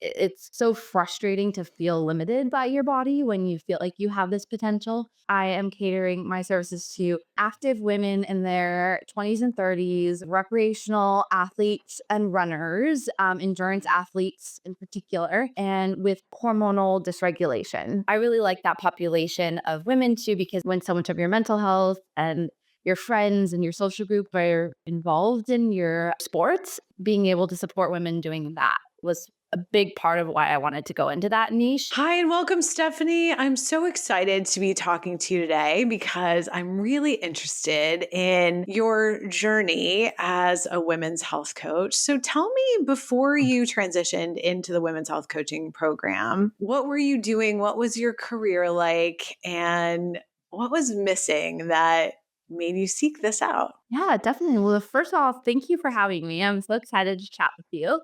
it's so frustrating to feel limited by your body when you feel like you have this potential. I am catering my services to active women in their 20s and 30s, recreational athletes and runners, endurance athletes in particular, and with hormonal dysregulation. I really like that population of women too, because when so much of your mental health and your friends and your social group are involved in your sports, being able to support women doing that was a big part of why I wanted to go into that niche. Hi and welcome, Stephanie. I'm so excited to be talking to you today because I'm really interested in your journey as a women's health coach. So tell me, before you transitioned into the women's health coaching program, what were you doing? What was your career like? And what was missing that made you seek this out? Yeah, definitely. Well, first off, thank you for having me. I'm so excited to chat with you.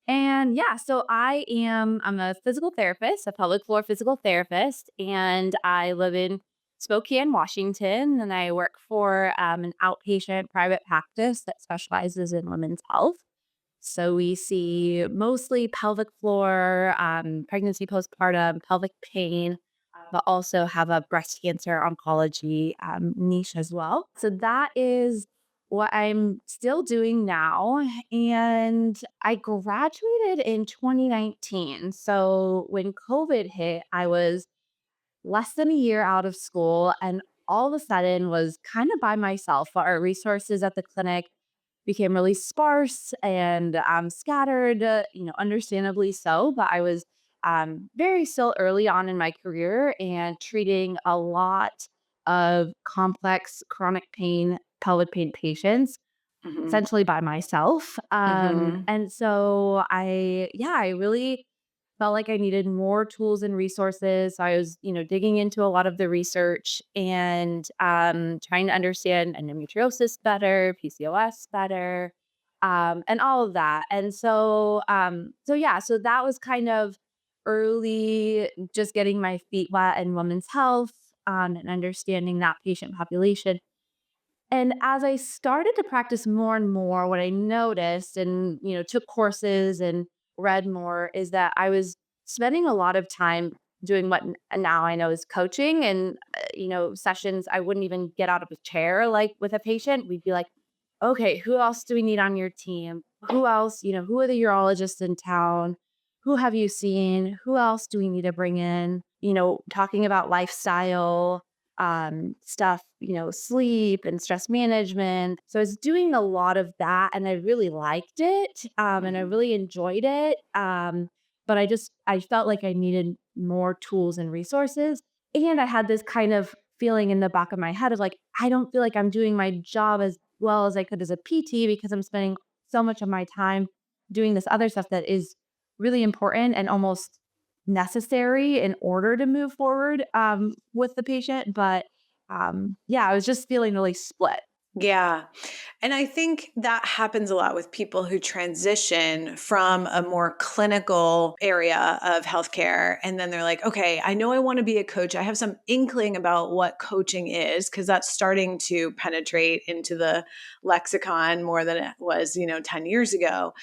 And yeah, so I'm a physical therapist, a pelvic floor physical therapist, and I live in Spokane, Washington, and I work for an outpatient private practice that specializes in women's health. So we see mostly pelvic floor, pregnancy, postpartum, pelvic pain, but also have a breast cancer oncology niche as well. So that is what I'm still doing now. And I graduated in 2019. So when COVID hit, I was less than a year out of school and all of a sudden was kind of by myself. Our resources at the clinic became really sparse and scattered, understandably so. But I was very still early on in my career and treating a lot of complex chronic pain, pelvic pain patients Hmm. essentially by myself. Hmm. And so I really felt like I needed more tools and resources. So I was, digging into a lot of the research and trying to understand endometriosis better, PCOS better, and all of that. And so that was kind of early, just getting my feet wet in women's health and understanding that patient population. And as I started to practice more and more, what I noticed and, took courses and read more is that I was spending a lot of time doing what now I know is coaching and, sessions. I wouldn't even get out of a chair like with a patient. We'd be like, okay, who else do we need on your team? Who else, who are the urologists in town? Who have you seen? Who else do we need to bring in? Talking about lifestyle stuff, sleep and stress management. So I was doing a lot of that and I really liked it and I Hmm. really enjoyed it. But I felt like I needed more tools and resources. And I had this kind of feeling in the back of my head of like, I don't feel like I'm doing my job as well as I could as a PT because I'm spending so much of my time doing this other stuff that is really important and almost necessary in order to move forward with the patient. But yeah, I was just feeling really split. Yeah. And I think that happens a lot with people who transition from a more clinical area of healthcare. And then they're like, okay, I know I want to be a coach. I have some inkling about what coaching is because that's starting to penetrate into the lexicon more than it was, 10 years ago.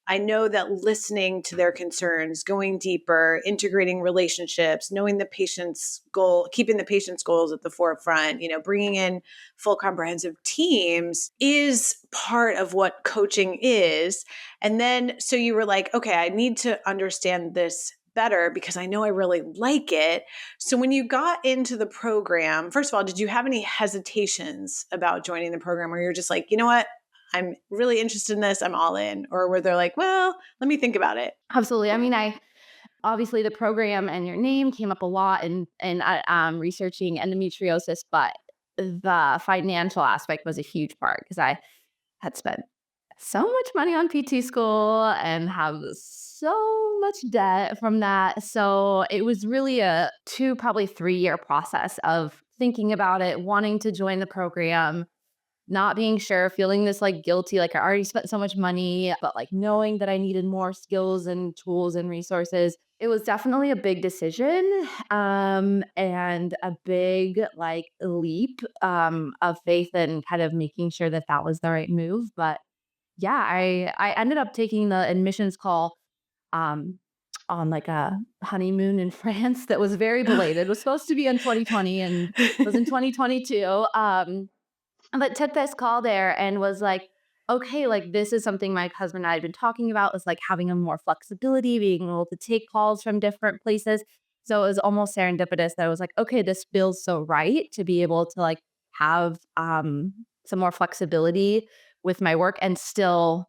I know that listening to their concerns, going deeper, integrating relationships, knowing the patient's goal, keeping the patient's goals at the forefront, bringing in full comprehensive teams is part of what coaching is. And then, so you were like, okay, I need to understand this better because I know I really like it. So when you got into the program, first of all, did you have any hesitations about joining the program or you're just like, you know what? I'm really interested in this. I'm all in. Or were they like, well, let me think about it? Absolutely. I mean, I obviously the program and your name came up a lot in researching endometriosis, but the financial aspect was a huge part because I had spent so much money on PT school and have so much debt from that. So it was really a 2, probably 3-year process of thinking about it, wanting to join the program, not being sure, feeling this like guilty, like I already spent so much money, but like knowing that I needed more skills and tools and resources. It was definitely a big decision and a big like leap of faith and kind of making sure that that was the right move. But yeah, I ended up taking the admissions call, um, on like a honeymoon in France that was very belated. It was supposed to be in 2020 and was in 2022. But took this call there and was like, okay, like this is something my husband and I had been talking about, is like having a more flexibility, being able to take calls from different places. So it was almost serendipitous that I was like, okay, this feels so right to be able to like have some more flexibility with my work and still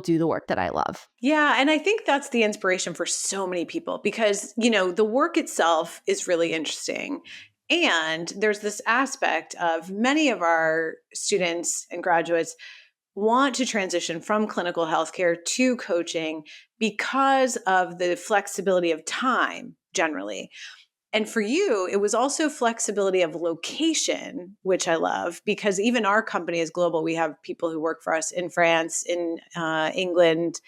do the work that I love. Yeah, and I think that's the inspiration for so many people because, the work itself is really interesting. And there's this aspect of many of our students and graduates want to transition from clinical healthcare to coaching because of the flexibility of time generally. And for you, it was also flexibility of location, which I love because even our company is global. We have people who work for us in France, in England.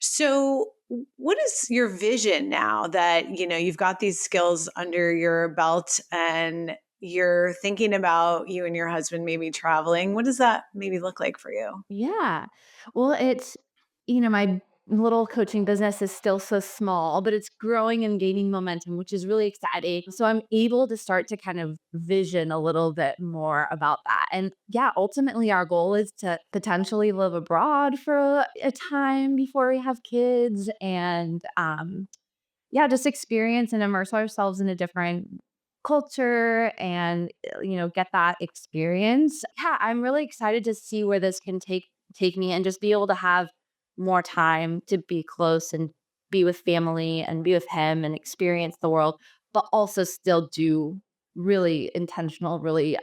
So, what is your vision now that you've got these skills under your belt and you're thinking about you and your husband maybe traveling? What does that maybe look like for you? Yeah. Well, my little coaching business is still so small, but it's growing and gaining momentum, which is really exciting. So I'm able to start to kind of vision a little bit more about that. And yeah, ultimately, our goal is to potentially live abroad for a time before we have kids and, yeah, just experience and immerse ourselves in a different culture and, get that experience. Yeah, I'm really excited to see where this can take me and just be able to have more time to be close and be with family and be with him and experience the world, but also still do really intentional, really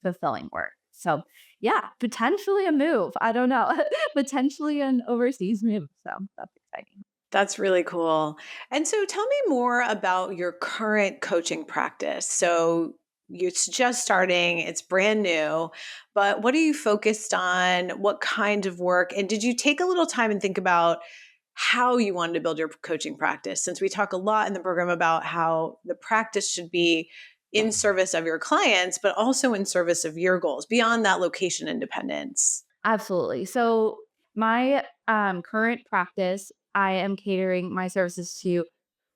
fulfilling work. So, yeah, potentially a move. I don't know. Potentially an overseas move. So, that's exciting. That's really cool. And so tell me more about your current coaching practice. So it's just starting, it's brand new, but what are you focused on? What kind of work? And did you take a little time and think about how you wanted to build your coaching practice? Since we talk a lot in the program about how the practice should be in service of your clients, but also in service of your goals beyond that location independence. Absolutely. So my current practice, I am catering my services to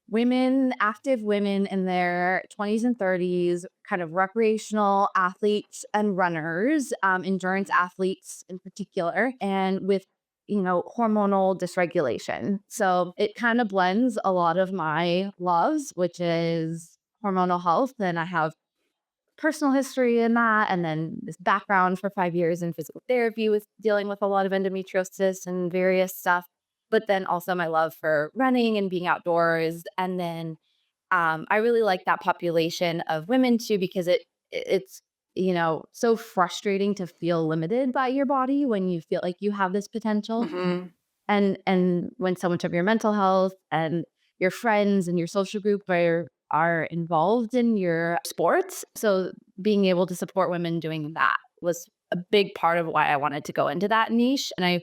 women, active women in their 20s and 30s, kind of recreational athletes and runners, endurance athletes in particular, and with hormonal dysregulation. So it kind of blends a lot of my loves, which is hormonal health, and I have personal history in that, and then this background for 5 years in physical therapy with dealing with a lot of endometriosis and various stuff, but then also my love for running and being outdoors, and then, I really like that population of women too because it's, so frustrating to feel limited by your body when you feel like you have this potential. Mhm. And when so much of your mental health and your friends and your social group are involved in your sports. So being able to support women doing that was a big part of why I wanted to go into that niche. And I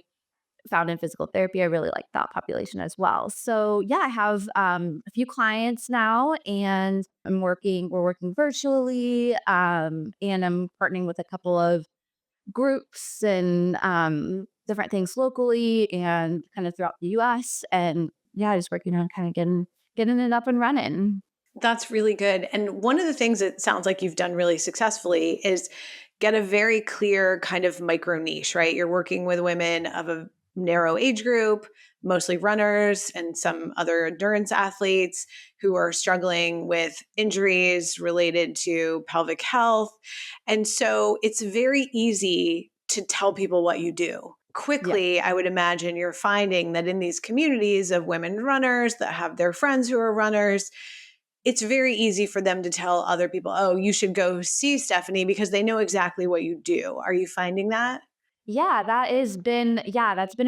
found in physical therapy, I really like that population as well. So yeah, I have a few clients now and we're working virtually, and I'm partnering with a couple of groups and different things locally and kind of throughout the US. And yeah, just working on kind of getting it up and running. That's really good. And one of the things it sounds like you've done really successfully is get a very clear kind of micro niche, right? You're working with women of a narrow age group, mostly runners and some other endurance athletes who are struggling with injuries related to pelvic health. And so it's very easy to tell people what you do. Yeah. Quickly, I would imagine you're finding that in these communities of women runners that have their friends who are runners, it's very easy for them to tell other people, "Oh, you should go see Stephanie," because they know exactly what you do. Are you finding that? That's been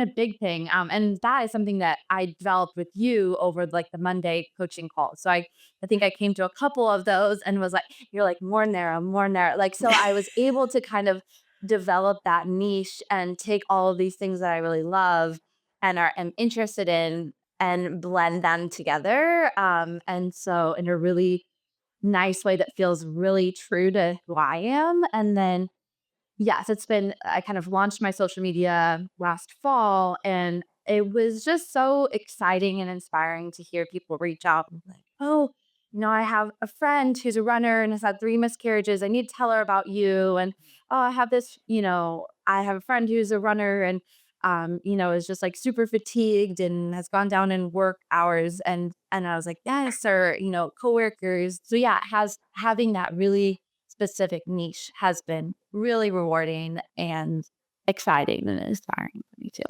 a big thing. And that is something that I developed with you over like the Monday coaching calls. So I think I came to a couple of those and was like, you're like more narrow, more narrow. Like, so I was able to kind of develop that niche and take all of these things that I really love and am interested in and blend them together. And so in a really nice way that feels really true to who I am. And then yes, I kind of launched my social media last fall and it was just so exciting and inspiring to hear people reach out and be like, "Oh, I have a friend who's a runner and has had 3 miscarriages. I need to tell her about you." And, "Oh, I have this, I have a friend who's a runner and, is just like super fatigued and has gone down in work hours." And I was like, "Yes," or, coworkers. So yeah, it has having that really specific niche has been really rewarding and exciting and inspiring for me too.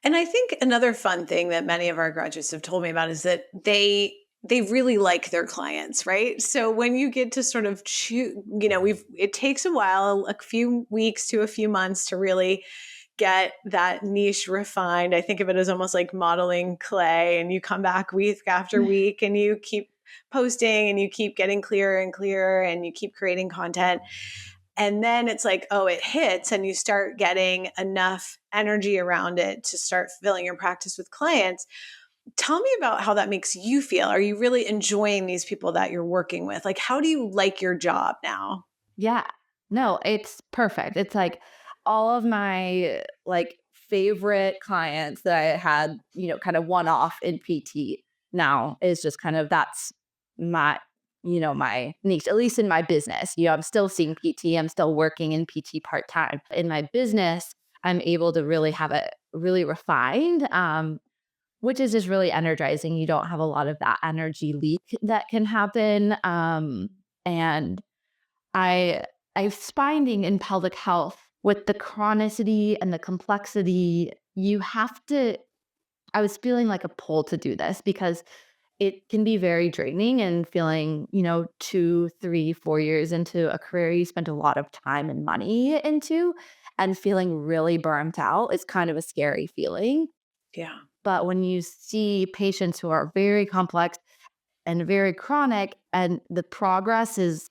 And I think another fun thing that many of our graduates have told me about is that they really like their clients, right? So when you get to sort of choose, we've it takes a while, a few weeks to a few months to really get that niche refined. I think of it as almost like modeling clay, and you come back week after week and you keep posting and you keep getting clearer and clearer and you keep creating content. And then it's like, oh, it hits and you start getting enough energy around it to start filling your practice with clients. Tell me about how that makes you feel. Are you really enjoying these people that you're working with? Like, how do you like your job now? Yeah. No, it's perfect. It's like all of my like favorite clients that I had, kind of one off in PT now is just kind of that's my, my niche, at least in my business. I'm still seeing PT, I'm still working in PT part time. In my business, I'm able to really have it really refined, which is just really energizing. You don't have a lot of that energy leak that can happen. And I I was finding in pelvic health with the chronicity and the complexity, you have to I was feeling like a pull to do this because it can be very draining and feeling, 2, 3, 4 years into a career you spent a lot of time and money into and feeling really burnt out is kind of a scary feeling. Yeah. But when you see patients who are very complex and very chronic and the progress is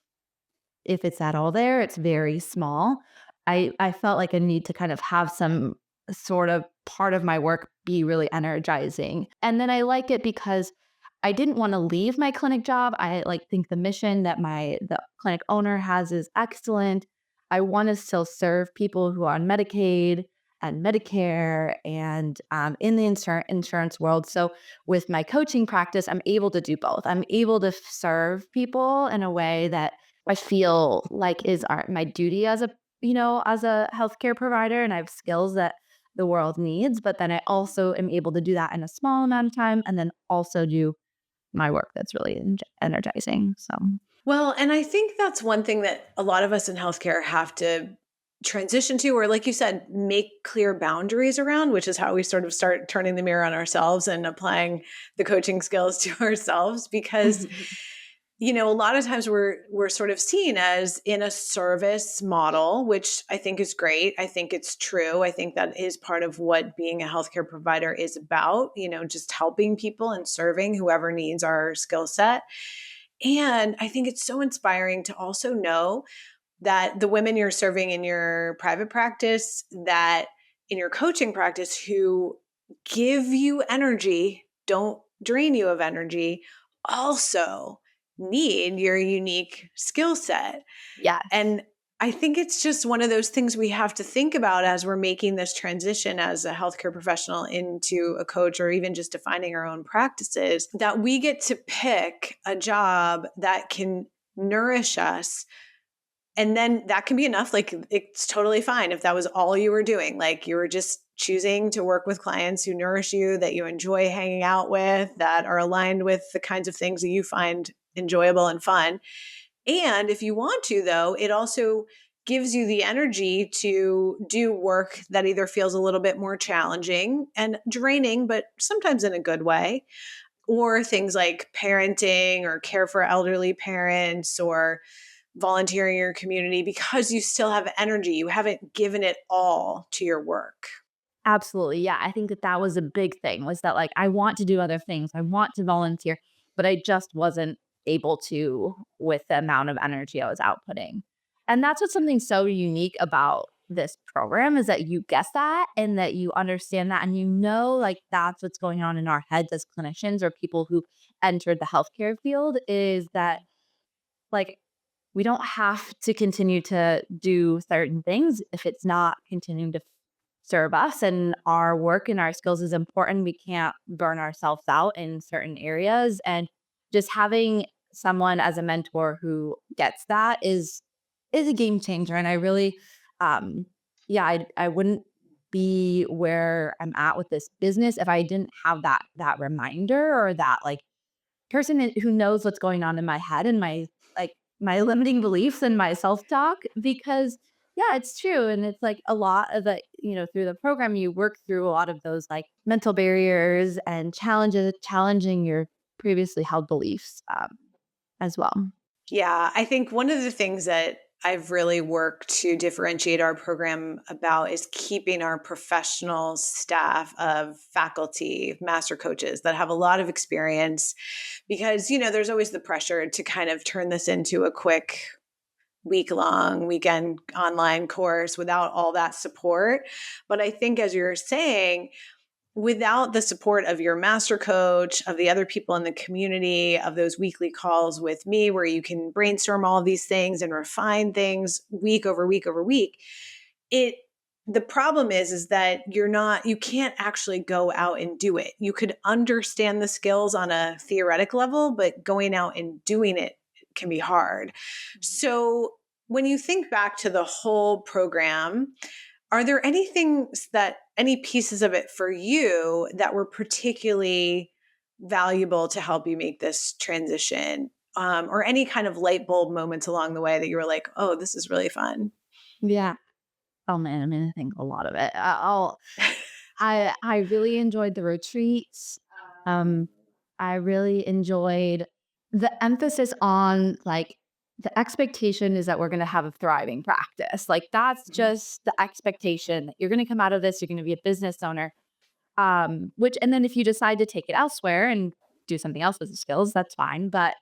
if it's at all there, it's very small. I felt like a need to kind of have some sort of part of my work be really energizing. And then I like it because I didn't want to leave my clinic job. I like think the mission that the clinic owner has is excellent. I want to still serve people who are on Medicaid and Medicare and in the insurance world. So with my coaching practice, I'm able to do both. I'm able to serve people in a way that I feel like is my duty as a healthcare provider, and I have skills that the world needs, but then I also am able to do that in a small amount of time and then also do my work that's really energizing. So, Well, and I think that's one thing that a lot of us in healthcare have to transition to, or like you said, make clear boundaries around, which is how we sort of start turning the mirror on ourselves and applying the coaching skills to ourselves. Because, a lot of times we're sort of seen as in a service model, which I think is great. I think it's true. I think that is part of what being a healthcare provider is about, just helping people and serving whoever needs our skill set. And I think it's so inspiring to also know that the women you're serving in your private practice, that in your coaching practice, who give you energy, don't drain you of energy, also need your unique skill set. yes. And I think it's just one of those things we have to think about as we're making this transition as a healthcare professional into a coach or even just defining our own practices, that we get to pick a job that can nourish us. And then that can be enough. Like, it's totally fine if that was all you were doing. Like, you were just choosing to work with clients who nourish you, that you enjoy hanging out with, that are aligned with the kinds of things that you find enjoyable and fun. And if you want to, though, it also gives you the energy to do work that either feels a little bit more challenging and draining, but sometimes in a good way, or things like parenting or care for elderly parents or volunteering in your community because you still have energy. You haven't given it all to your work. Absolutely. Yeah. I think that that was a big thing was that like I want to do other things. I want to volunteer, but I just wasn't able to with the amount of energy I was outputting. And that's what's something so unique about this program is that you guess that and that you understand that and like that's what's going on in our heads as clinicians or people who entered the healthcare field is that like we don't have to continue to do certain things if it's not continuing to serve us, and our work and our skills is important. We can't burn ourselves out in certain areas. And just having someone as a mentor who gets that is a game changer. And I really, um, yeah, I wouldn't be where I'm at with this business if I didn't have that reminder, or that like person who knows what's going on in my head and my limiting beliefs and my self-talk. Because yeah, it's true. And it's like a lot of the, through the program, you work through a lot of those like mental barriers and challenging your previously held beliefs, as well. Yeah, I think one of the things that I've really worked to differentiate our program about is keeping our professional staff of faculty, master coaches that have a lot of experience because, there's always the pressure to kind of turn this into a quick week long weekend online course without all that support. But I think, as you're saying, without the support of your master coach, of the other people in the community, of those weekly calls with me where you can brainstorm all of these things and refine things week over week over week, it the problem is that you can't actually go out and do it. You could understand the skills on a theoretic level, but going out and doing it can be hard. So when you think back to the whole program, are there any pieces of it for you that were particularly valuable to help you make this transition? Or any kind of light bulb moments along the way that you were like, oh, this is really fun? Yeah. Oh man, I mean, I think a lot of it. I really enjoyed the retreats. Um, I really enjoyed the emphasis on like the expectation is that we're going to have a thriving practice. Like that's Mhm. just the expectation that you're going to come out of this. You're going to be a business owner. And then if you decide to take it elsewhere and do something else with the skills, that's fine. But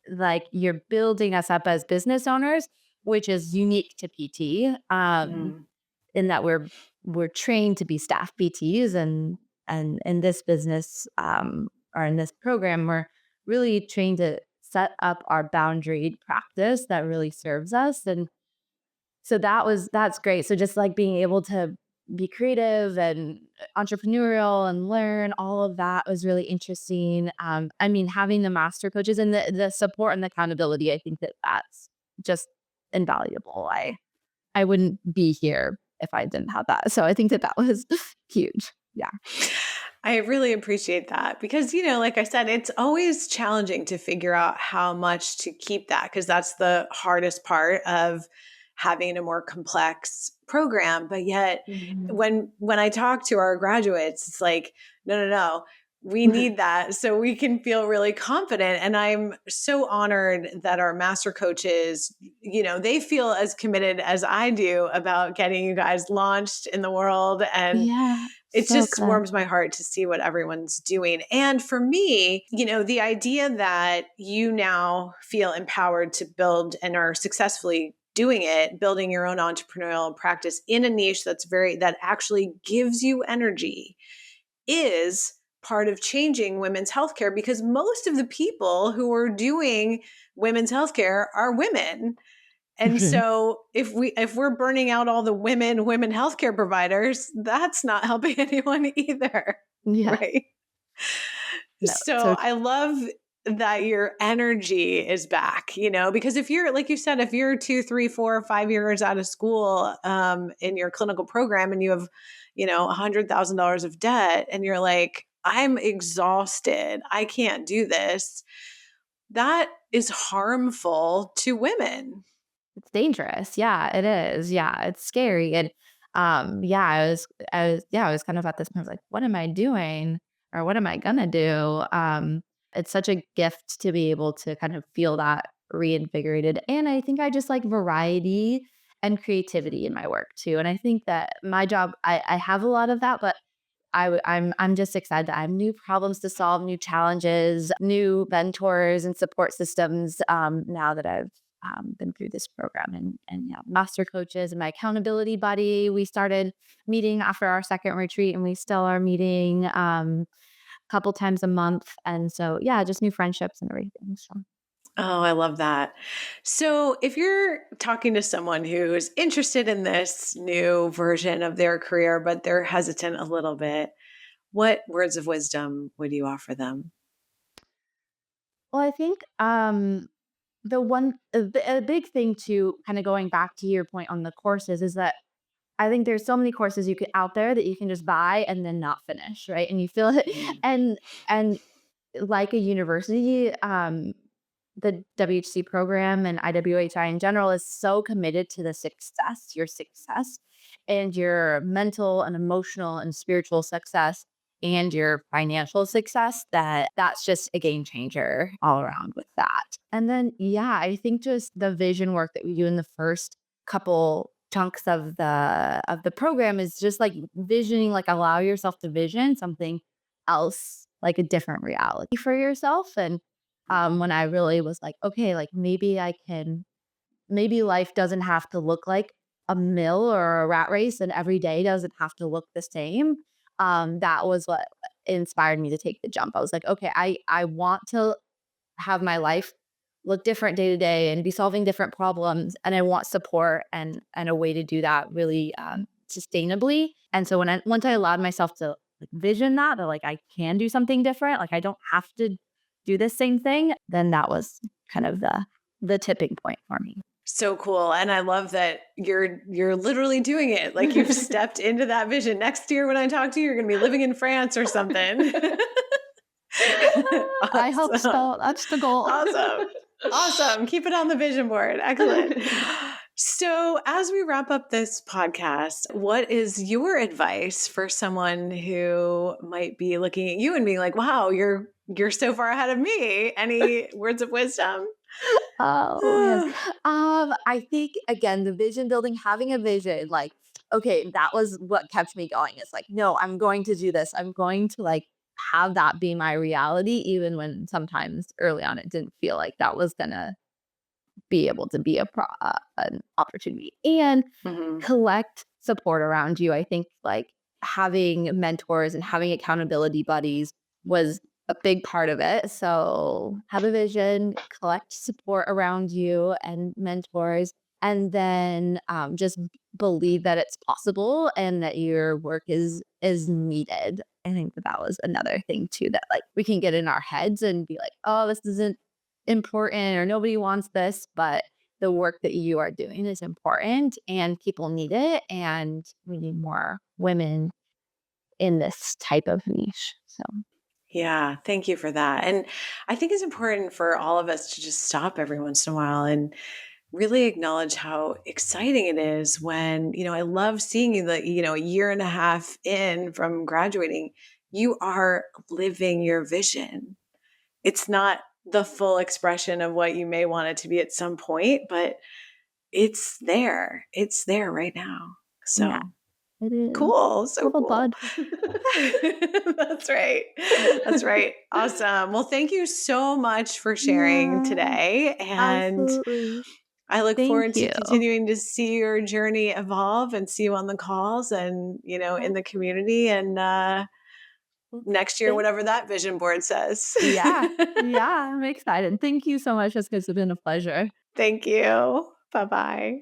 like you're building us up as business owners, which is unique to PT. Mm. In that we're trained to be staff PTs, and in this business, or in this program, we're really trained to set up our boundaried practice that really serves us. And so that's great. So just like being able to be creative and entrepreneurial and learn all of that was really interesting. I mean, having the master coaches and the support and the accountability, I think that's just invaluable. I wouldn't be here if I didn't have that. So I think that was huge. Yeah. I really appreciate that because, like I said, it's always challenging to figure out how much to keep that because that's the hardest part of having a more complex program. But yet, Mhm. when I talk to our graduates, it's like, no, no, no. We need that so we can feel really confident. And I'm so honored that our master coaches, they feel as committed as I do about getting you guys launched in the world. And Yeah. it So just good. warms my heart to see what everyone's doing. And for me, the idea that you now feel empowered to build and are successfully doing it, building your own entrepreneurial practice in a niche that actually gives you energy is part of changing women's healthcare because most of the people who are doing women's healthcare are women. And Mhm. so if we're burning out all the women healthcare providers, that's not helping anyone either, Yeah. right? No. So So I love that your energy is back, because if you're like you said, if you're 2, 3, 4, 5 years out of school in your clinical program and you have, $100,000 of debt and you're like, I'm exhausted, I can't do this. That is harmful to women. it's dangerous. Yeah, it is. Yeah, it's scary. And yeah, I was kind of at this point, I was like, what am I doing? Or what am I gonna do? It's such a gift to be able to kind of feel that reinvigorated. And I think I just like variety and creativity in my work too. And I think that my job, I have a lot of that, but I'm just excited that I have new problems to solve, new challenges, new mentors and support systems, now that I've, been through this program. And yeah, master coaches and my accountability buddy. We started meeting after our second retreat, and we still are meeting, a couple times a month. And so yeah, just new friendships and everything. So Oh, I love that. So, if you're talking to someone who's interested in this new version of their career, but they're hesitant a little bit, what words of wisdom would you offer them? Well, I think a big thing to kind of going back to your point on the courses is that I think there's so many courses you could out there that you can just buy and then not finish, right? And you feel it, Mm. and like a university, the WHC program and IWHI in general is so committed to your success, and your mental and emotional and spiritual success and your financial success that that's just a game changer all around with that. And then, yeah, I think just the vision work that we do in the first couple chunks of the program is just like visioning, like allow yourself to vision something else, like a different reality for yourself. And when I really was like, okay, like maybe life doesn't have to look like a mill or a rat race, and every day doesn't have to look the same. That was what inspired me to take the jump. I was like, okay, I want to have my life look different day to day and be solving different problems, and I want support and a way to do that really sustainably. And so once I allowed myself to like vision that like I can do something different, like I don't have to do the same thing, then that was kind of the tipping point for me. So cool. And I love that you're literally doing it. Like you've stepped into that vision. Next year when I talk to you, you're going to be living in France or something. I hope Awesome. so. That's the goal. Awesome. Awesome. Keep it on the vision board. Excellent. So, as we wrap up this podcast, what is your advice for someone who might be looking at you and being like, "Wow, you're so far ahead of me." Any words of wisdom? Oh, man. I think again, the vision building, having a vision, like, okay, that was what kept me going. It's like, no, I'm going to do this. I'm going to like have that be my reality, even when sometimes early on it didn't feel like that was gonna be able to be an opportunity. And Mhm. collect support around you. I think like having mentors and having accountability buddies was a big part of it. So have a vision, collect support around you and mentors, and then believe that it's possible and that your work is needed. I think that was another thing too, that like we can get in our heads and be like, oh, this isn't important or nobody wants this, but the work that you are doing is important and people need it, and we need more women in this type of niche. So, Yeah, thank you for that. And I think it's important for all of us to just stop every once in a while and really acknowledge how exciting it is when, I love seeing you that, a year and a half in from graduating, you are living your vision. It's not the full expression of what you may want it to be at some point, but it's there. It's there right now. yeah, So it is. cool. So Little cool. bud. That's right. That's right. Awesome. Well, thank you so much for sharing Yeah, today. And absolutely. I look Thank forward to you. continuing to see your journey evolve and see you on the calls and, in the community and Well, next year, thank whatever that vision board says. yeah, yeah, I'm excited. Thank you so much. It's been a pleasure. Thank you. Bye bye.